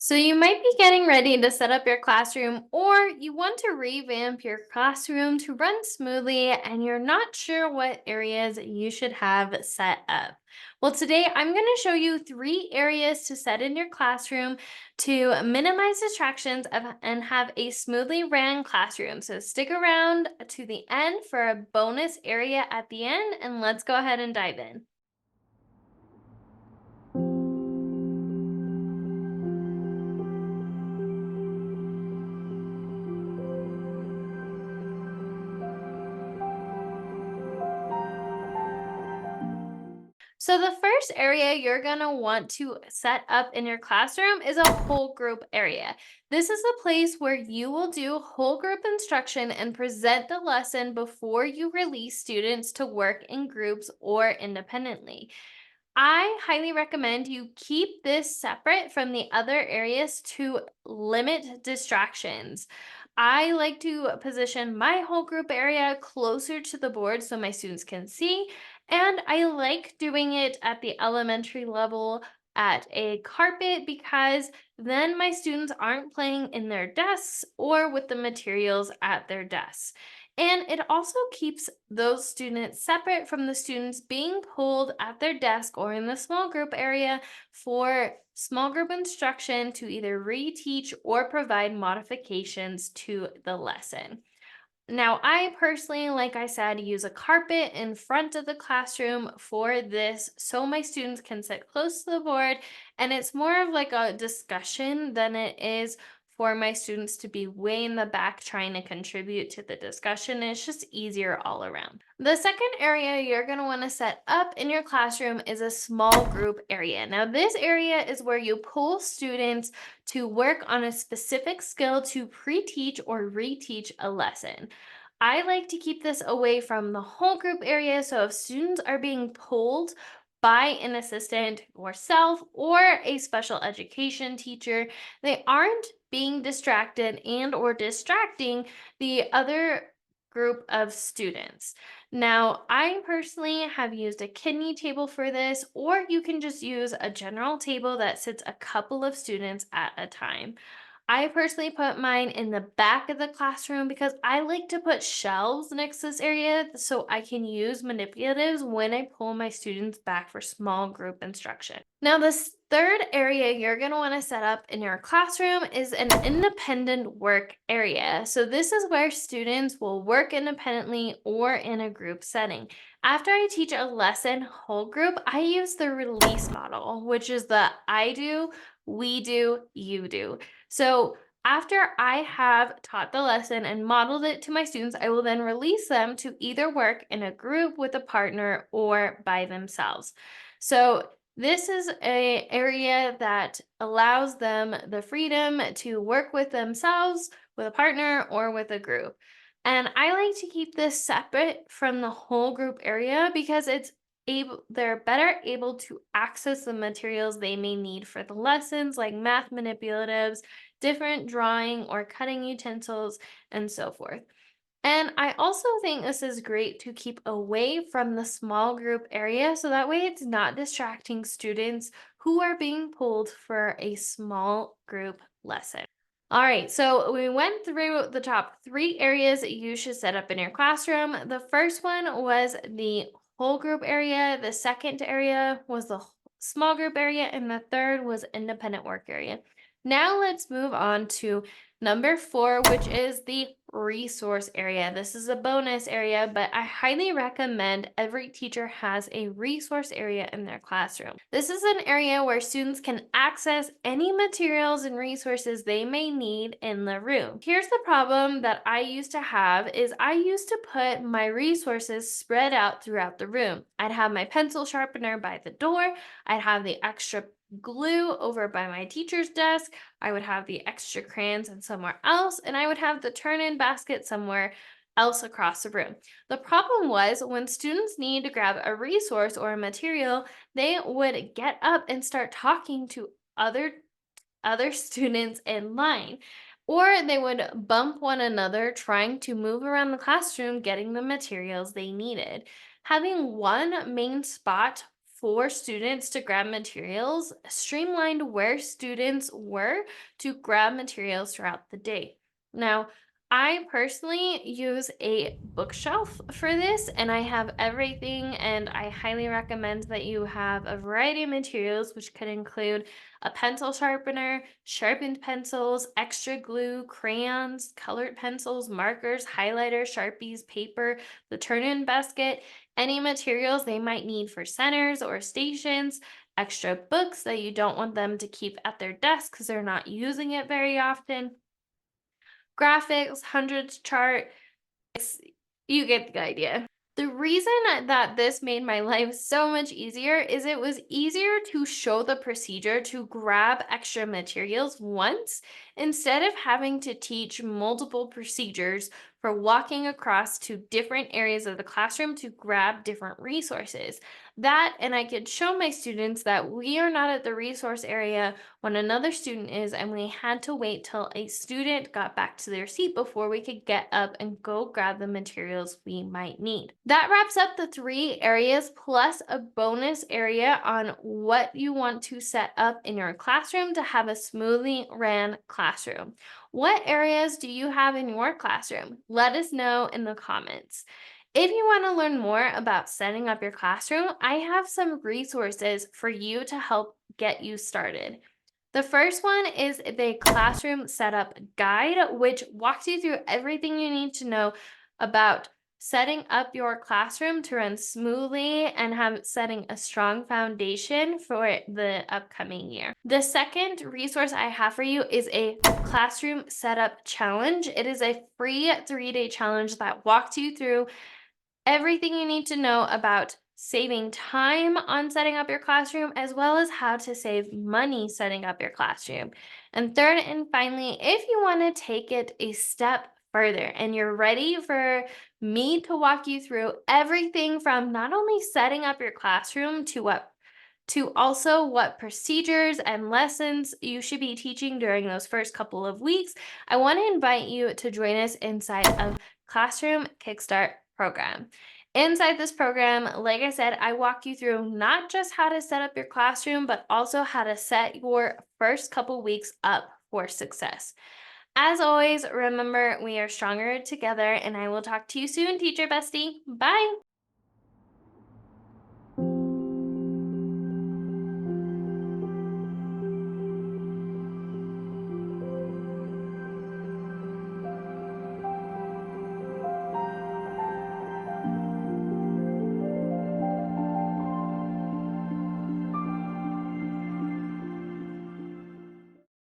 So you might be getting ready to set up your classroom, or you want to revamp your classroom to run smoothly and you're not sure what areas you should have set up. Well, today I'm going to show you 3 areas to set in your classroom to minimize and have a smoothly ran classroom. So stick around to the end for a bonus area at the end, and let's go ahead and dive in. So the first area you're going to want to set up in your classroom is a whole group area. This is a place where you will do whole group instruction and present the lesson before you release students to work in groups or independently. I highly recommend you keep this separate from the other areas to limit distractions. I like to position my whole group area closer to the board so my students can see, and I like doing it at the elementary level at a carpet because then my students aren't playing in their desks or with the materials at their desks. And it also keeps those students separate from the students being pulled at their desk or in the small group area for small group instruction to either reteach or provide modifications to the lesson. Now, I personally, like I said, use a carpet in front of the classroom for this so my students can sit close to the board, and it's more of like a discussion than it is for my students to be way in the back trying to contribute to the discussion. It's just easier all around. The second area you're going to want to set up in your classroom is a small group area. Now, this area is where you pull students to work on a specific skill to pre-teach or reteach a lesson. I like to keep this away from the whole group area, so if students are being pulled by an assistant or self or a special education teacher, they aren't being distracted and or distracting the other group of students. Now, I personally have used a kidney table for this, or you can just use a general table that sits a couple of students at a time. I personally put mine in the back of the classroom because I like to put shelves next to this area so I can use manipulatives when I pull my students back for small group instruction. Now, this third area you're going to want to set up in your classroom is an independent work area. So, this is where students will work independently or in a group setting. After I teach a lesson whole group, I use the release model, which is the I do, we do, you do. So after I have taught the lesson and modeled it to my students, I will then release them to either work in a group with a partner or by themselves. So this is a area that allows them the freedom to work with themselves, with a partner, or with a group. And I like to keep this separate from the whole group area because they're better able to access the materials they may need for the lessons like math manipulatives, different drawing or cutting utensils, and so forth. And I also think this is great to keep away from the small group area so that way it's not distracting students who are being pulled for a small group lesson. All right, so we went through the top 3 areas that you should set up in your classroom. The first one was the whole group area, the second area was the small group area, and the third was independent work area. Now let's move on to number 4, which is the resource area. This is a bonus area, but I highly recommend every teacher has a resource area in their classroom. This is an area where students can access any materials and resources they may need in the room. Here's the problem that I used to have is I used to put my resources spread out throughout the room. I'd have my pencil sharpener by the door, I'd have the extra glue over by my teacher's desk, I would have the extra crayons and somewhere else, and I would have the turn-in basket somewhere else across the room. The problem was when students need to grab a resource or a material, they would get up and start talking to other students in line, or they would bump one another trying to move around the classroom getting the materials they needed. Having one main spot for students to grab materials, streamlined where students were to grab materials throughout the day. Now, I personally use a bookshelf for this, and I have everything, and I highly recommend that you have a variety of materials, which could include a pencil sharpener, sharpened pencils, extra glue, crayons, colored pencils, markers, highlighters, Sharpies, paper, the turn-in basket, any materials they might need for centers or stations, extra books that you don't want them to keep at their desk because they're not using it very often, graphics, hundreds chart, you get the idea. The reason that this made my life so much easier is it was easier to show the procedure to grab extra materials once instead of having to teach multiple procedures for walking across to different areas of the classroom to grab different resources. That, and I could show my students that we are not at the resource area when another student is, and we had to wait till a student got back to their seat before we could get up and go grab the materials we might need. That wraps up the 3 areas plus a bonus area on what you want to set up in your classroom to have a smoothly ran classroom. What areas do you have in your classroom? Let us know in the comments. If you want to learn more about setting up your classroom, I have some resources for you to help get you started. The first one is the classroom setup guide, which walks you through everything you need to know about setting up your classroom to run smoothly and have setting a strong foundation for the upcoming year. The second resource I have for you is a classroom setup challenge. It is a free 3-day challenge that walks you through everything you need to know about saving time on setting up your classroom, as well as how to save money setting up your classroom. And third and finally, if you want to take it a step further and you're ready for me to walk you through everything from not only setting up your classroom to also what procedures and lessons you should be teaching during those first couple of weeks, I want to invite you to join us inside of Classroom Kickstart program. Inside this program, like I said, I walk you through not just how to set up your classroom, but also how to set your first couple weeks up for success. As always, remember we are stronger together, and I will talk to you soon, teacher bestie. Bye.